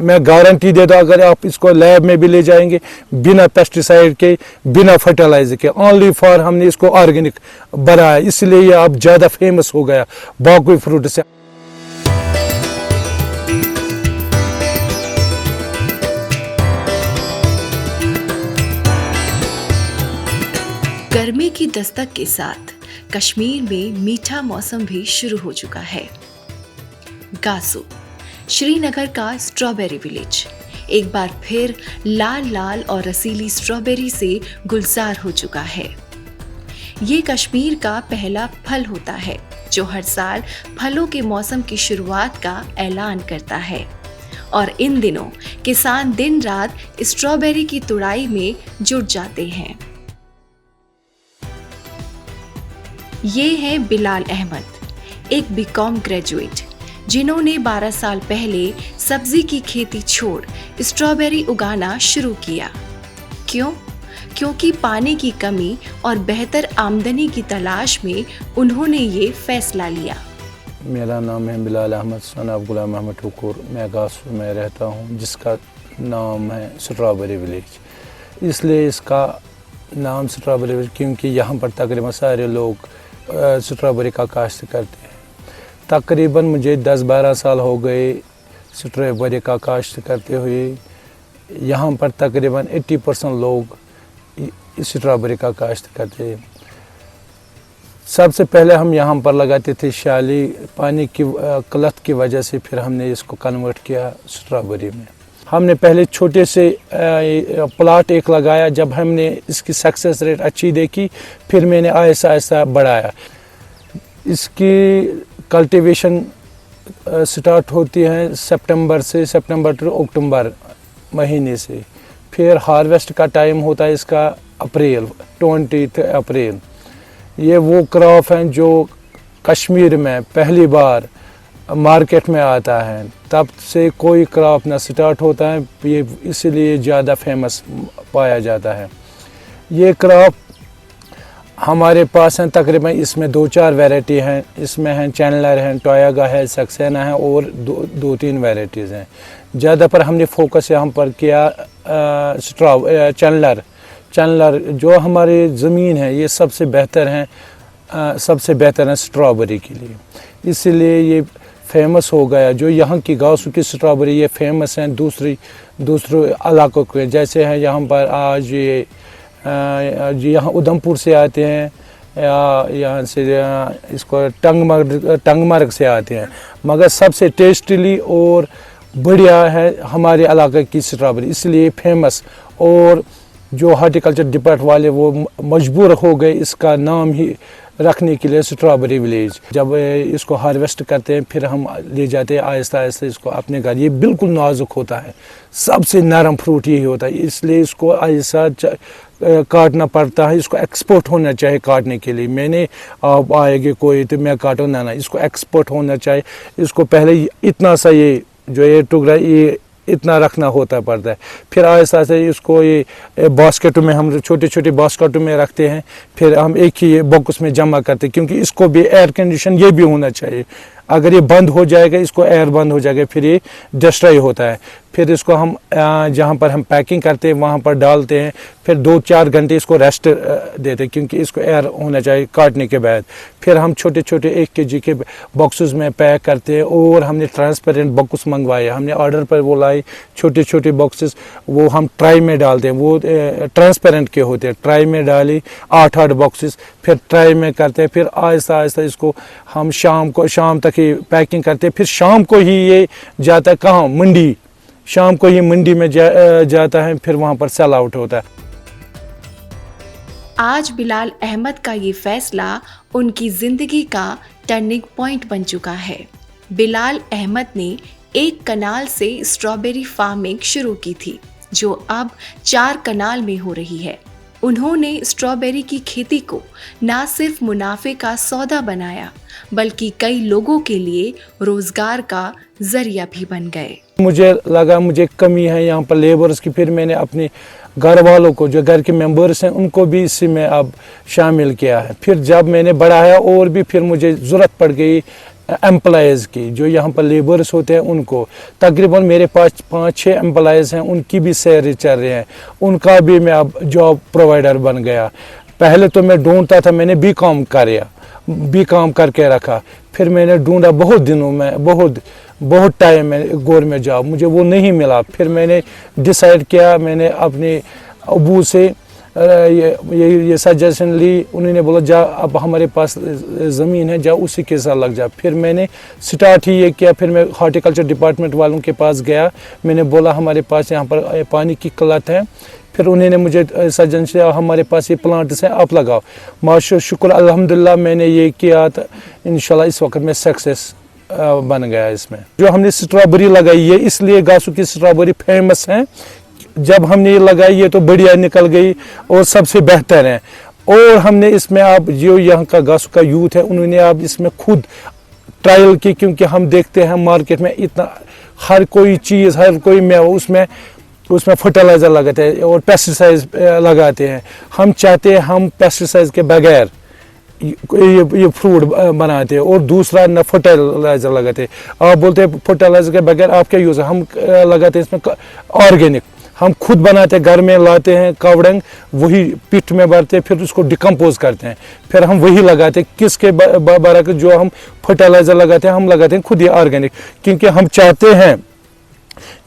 मैं गारंटी देता हूँ, अगर आप इसको लैब में भी ले जाएंगे बिना पेस्टिसाइड के, बिना फर्टिलाइजर के, ओनली फॉर हमने इसको ऑर्गेनिक बनाया, इसलिए ये अब ज़्यादा फेमस हो गया बाकी फ्रूट से। गर्मी की दस्तक के साथ कश्मीर में मीठा मौसम भी शुरू हो चुका है। गासू, श्रीनगर का स्ट्रॉबेरी विलेज, एक बार फिर लाल लाल और रसीली स्ट्रॉबेरी से गुलजार हो चुका है। ये कश्मीर का पहला फल होता है जो हर साल फलों के मौसम की शुरुआत का ऐलान करता है, और इन दिनों किसान दिन रात स्ट्रॉबेरी की तुड़ाई में जुट जाते हैं। ये हैं बिलाल अहमद, एक बीकॉम ग्रेजुएट, जिन्होंने 12 साल पहले सब्जी की खेती छोड़ स्ट्रॉबेरी उगाना शुरू किया। क्यों? क्योंकि पानी की कमी और बेहतर आमदनी की तलाश में उन्होंने ये फैसला लिया। मेरा नाम है बिलाल अहमद, सन ऑफ गुलाम अहमद ठुकुर। मैं गासू में रहता हूँ, जिसका नाम है स्ट्रॉबेरी विलेज। इसलिए इसका नाम स्ट्रॉबेरी विलेज क्योंकि यहाँ पर तकरीबन सारे लोग स्ट्रॉबेरी का काश्त करते हैं। तकरीबन मुझे 10-12 साल हो गए स्ट्रॉबेरी का काश्त करते हुए। यहाँ पर तकरीबन 80% लोग स्ट्रॉबेरी का काश्त करते हैं। सबसे पहले हम यहाँ पर लगाते थे शाली, पानी की किल्लत की वजह से फिर हमने इसको कन्वर्ट किया स्ट्रॉबेरी में। हमने पहले छोटे से प्लाट एक लगाया, जब हमने इसकी सक्सेस रेट अच्छी देखी फिर मैंने आहिस्ता आहिस्ता बढ़ाया। इसकी कल्टीवेशन स्टार्ट होती है सितंबर टू अक्टूबर महीने से, फिर हार्वेस्ट का टाइम होता है इसका अप्रैल, 20 अप्रैल। ये वो क्रॉप हैं जो कश्मीर में पहली बार मार्केट में आता है, तब से कोई क्रॉप ना स्टार्ट होता है, ये इसलिए ज़्यादा फेमस पाया जाता है। ये क्रॉप हमारे पास हैं तकरीबन, इसमें 2-4 वैरायटी हैं। इसमें हैं चैनलर हैं, टोयागा है, सक्सेना है और 2-3 वैरायटीज़ हैं। ज़्यादा पर हमने फोकस यहाँ पर किया चैनलर जो हमारी ज़मीन है ये सबसे बेहतर हैं स्ट्रॉबेरी के लिए, इसलिए ये फेमस हो गया। जो यहाँ की गासू की स्ट्रॉबेरी ये फेमस हैं दूसरे इलाकों के, जैसे हैं यहाँ पर आज ये यहाँ उधमपुर से आते हैं, यहाँ से इसको टंगमर्ग से आते हैं, मगर सबसे टेस्टली और बढ़िया है हमारे इलाके की स्ट्रॉबेरी, इसलिए फेमस। और जो हार्टिकल्चर डिपार्टमेंट वाले वो मजबूर हो गए इसका नाम ही रखने के लिए स्ट्रॉबेरी विलेज। जब इसको हार्वेस्ट करते हैं फिर हम ले जाते हैं आहिस्ता आहिस्ता इसको अपने घर। ये बिल्कुल नाजुक होता है, सबसे नरम फ्रूट यही होता है, इसलिए इसको आहिस्ता काटना पड़ता है। इसको एक्सपोर्ट होना चाहिए काटने के लिए। मैंने आप आएंगे कोई तो मैं काटूँ ना, इसको एक्सपोर्ट होना चाहिए। इसको पहले इतना सा ये जो ये टुकड़ा ये इतना रखना होता पड़ता है, फिर आहिस्ता आहिस्ता इसको ये बास्केटों में हम छोटे बास्केटों में रखते हैं, फिर हम एक ही बॉक्स में जमा करते हैं, क्योंकि इसको भी एयर कंडीशन ये भी होना चाहिए। अगर ये बंद हो जाएगा, इसको एयर बंद हो जाएगा, फिर ये डिस्ट्रॉय होता है। फिर इसको हम जहाँ पर हम पैकिंग करते हैं वहाँ पर डालते हैं, फिर 2-4 घंटे इसको रेस्ट देते हैं, क्योंकि इसको एयर होना चाहिए काटने के बाद। फिर हम छोटे 1 kg के बॉक्सेस में पैक करते हैं, और हमने ट्रांसपेरेंट बॉक्स मंगवाए, हमने ऑर्डर पर वो लाए छोटे बॉक्सेस, वो हम ट्राई में डालते हैं, वो ट्रांसपेरेंट के होते हैं। ट्राई में डाली 8 बॉक्सेस, फिर ट्राई में करते हैं, फिर आहिस्ता आहिस्ता इसको हम शाम तक ही पैकिंग करते हैं। फिर शाम को ही ये जाता है कहाँ, मंडी, शाम को ये मंडी में जाता है, फिर वहाँ पर सेल आउट होता है। आज बिलाल अहमद का ये फैसला उनकी जिंदगी का टर्निंग पॉइंट बन चुका है। बिलाल अहमद ने 1 कनाल से स्ट्रॉबेरी फार्मिंग शुरू की थी, जो अब 4 कनाल में हो रही है। उन्होंने स्ट्रॉबेरी की खेती को न सिर्फ मुनाफे का सौदा बनाया, बल्कि कई लोगों के लिए रोजगार का जरिया भी बन गए। मुझे लगा मुझे कमी है यहाँ पर लेबर्स की, फिर मैंने अपने घर वालों को, जो घर के मेंबर्स हैं, उनको भी इसी में अब शामिल किया है। फिर जब मैंने बढ़ाया और भी फिर मुझे ज़रूरत पड़ गई एम्प्लॉयज़ की, जो यहाँ पर लेबर्स होते हैं उनको। तकरीबन मेरे पास 5-6 एम्प्लॉयज़ हैं, उनकी भी सैलरी चल रही है, उनका भी मैं अब जॉब प्रोवाइडर बन गया। पहले तो मैं ढूंढता था, मैंने बीकॉम करके रखा, फिर मैंने ढूंढा बहुत दिनों में, बहुत टाइम में गवर्नमेंट जॉब, मुझे वो नहीं मिला। फिर मैंने डिसाइड किया, मैंने अपने अबू से ये सजेशन ली, उन्होंने बोला जा अब हमारे पास ज़मीन है, जा उसी के साथ लग जा। फिर मैंने स्टार्ट ही ये किया, फिर मैं हॉर्टिकल्चर डिपार्टमेंट वालों के पास गया, मैंने बोला हमारे पास यहाँ पर पानी की किल्लत है। फिर उन्होंने मुझे सजेशन दिया, हमारे पास ये प्लांट्स हैं, आप लगाओ। माशा शुक्र अल्हम्दुलिल्लाह मैंने ये किया, तो इंशाल्लाह इस वक्त मैं सक्सेस बन गया इसमें। जो हमने स्ट्रॉबेरी लगाई है, इसलिए गासू की स्ट्रॉबेरी फेमस है। जब हमने ये लगाई है तो बढ़िया निकल गई और सबसे बेहतर है। और हमने इसमें आप जो यहाँ का गासू का यूथ है, उन्होंने आप इसमें खुद ट्रायल की, क्योंकि हम देखते हैं मार्केट में इतना हर कोई चीज़, हर कोई उसमें फर्टिलाइज़र लगाते हैं और पेस्टिसाइड लगाते हैं। हम चाहते हैं हम पेस्टिसाइड के बगैर ये फ्रूट बनाते हैं, और दूसरा न फर्टिलाइज़र लगाते हैं। आप बोलते हैं फर्टिलाइज़र के बगैर आप क्या यूज़ है, हम लगाते हैं इसमें ऑर्गेनिक, हम खुद बनाते हैं, घर में लाते हैं कावड़ंग, वही पिट में भरते हैं, फिर उसको डिकम्पोज करते हैं, फिर हम वही लगाते हैं। किसके बराबर जो हम फर्टिलाइज़र लगाते हैं, हम लगाते हैं खुद ये ऑर्गेनिक, क्योंकि हम चाहते हैं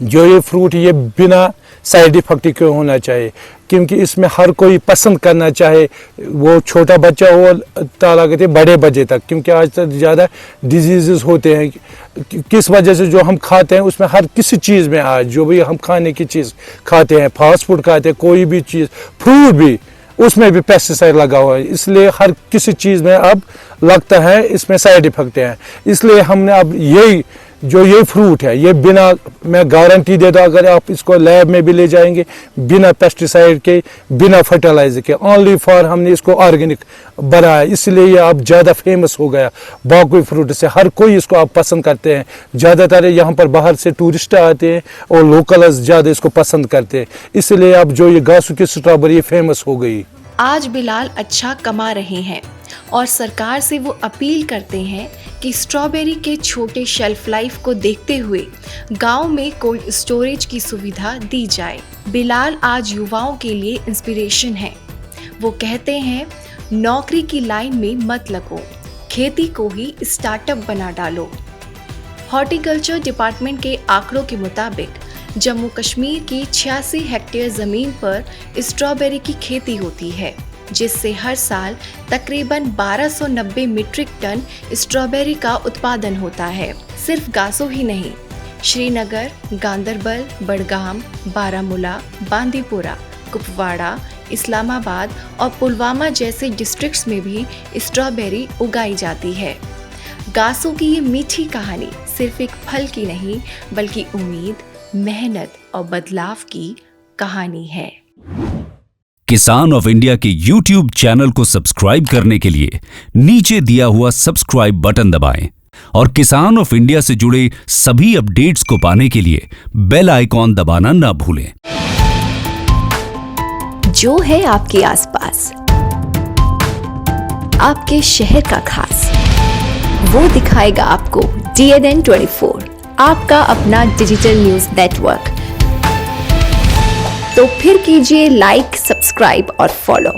जो ये फ्रूट ये बिना साइड इफेक्ट के होना चाहिए, क्योंकि इसमें हर कोई पसंद करना चाहे, वो छोटा बच्चा हो ताकत बड़े बच्चे तक, क्योंकि आज तक ज़्यादा डिजीज़ होते हैं। किस वजह से जो हम खाते हैं उसमें हर किसी चीज़ में, आज जो भी हम खाने की चीज़ खाते हैं, फास्ट फूड खाते हैं, कोई भी चीज़, फ्रूट भी, उसमें भी पेस्टिसाइड लगा हुआ है, इसलिए हर किसी चीज़ में अब लगता है इसमें साइड इफेक्ट हैं। इसलिए हमने अब ये फ्रूट है, ये बिना, मैं गारंटी देता हूँ, अगर आप इसको लैब में भी ले जाएंगे, बिना पेस्टिसाइड के, बिना फर्टिलाइजर के, ओनली फॉर हमने इसको ऑर्गेनिक बनाया, इसलिए ये अब ज़्यादा फेमस हो गया बाकी फ्रूट से। हर कोई इसको आप पसंद करते हैं, ज़्यादातर यहाँ पर बाहर से टूरिस्ट आते हैं और लोकल्स ज़्यादा इसको पसंद करते हैं, इसलिए अब जो ये गासू की स्ट्रॉबेरी फेमस हो गई। आज बिलाल अच्छा कमा रहे हैं और सरकार से वो अपील करते हैं कि स्ट्रॉबेरी के छोटे शेल्फ लाइफ को देखते हुए गांव में कोल्ड स्टोरेज की सुविधा दी जाए। बिलाल आज युवाओं के लिए इंस्पिरेशन है। वो कहते हैं नौकरी की लाइन में मत लगो, खेती को ही स्टार्टअप बना डालो। हॉर्टिकल्चर डिपार्टमेंट के आंकड़ों के मुताबिक जम्मू कश्मीर की 86 हेक्टेयर ज़मीन पर स्ट्रॉबेरी की खेती होती है, जिससे हर साल तकरीबन 1290 मीट्रिक टन स्ट्रॉबेरी का उत्पादन होता है। सिर्फ गासो ही नहीं, श्रीनगर, गांदरबल, बड़गाम, बारामूला, बांदीपुरा, कुपवाड़ा, इस्लामाबाद और पुलवामा जैसे डिस्ट्रिक्ट्स में भी स्ट्रॉबेरी उगाई जाती है। गासो की ये मीठी कहानी सिर्फ एक फल की नहीं, बल्कि उम्मीद, मेहनत और बदलाव की कहानी है। किसान ऑफ इंडिया के YouTube चैनल को सब्सक्राइब करने के लिए नीचे दिया हुआ सब्सक्राइब बटन दबाएं और किसान ऑफ इंडिया से जुड़े सभी अपडेट्स को पाने के लिए बेल आइकॉन दबाना ना भूलें। जो है आपके आसपास, आपके शहर का खास, वो दिखाएगा आपको DNN 24, आपका अपना डिजिटल न्यूज नेटवर्क। तो फिर कीजिए लाइक, सब्सक्राइब और फॉलो।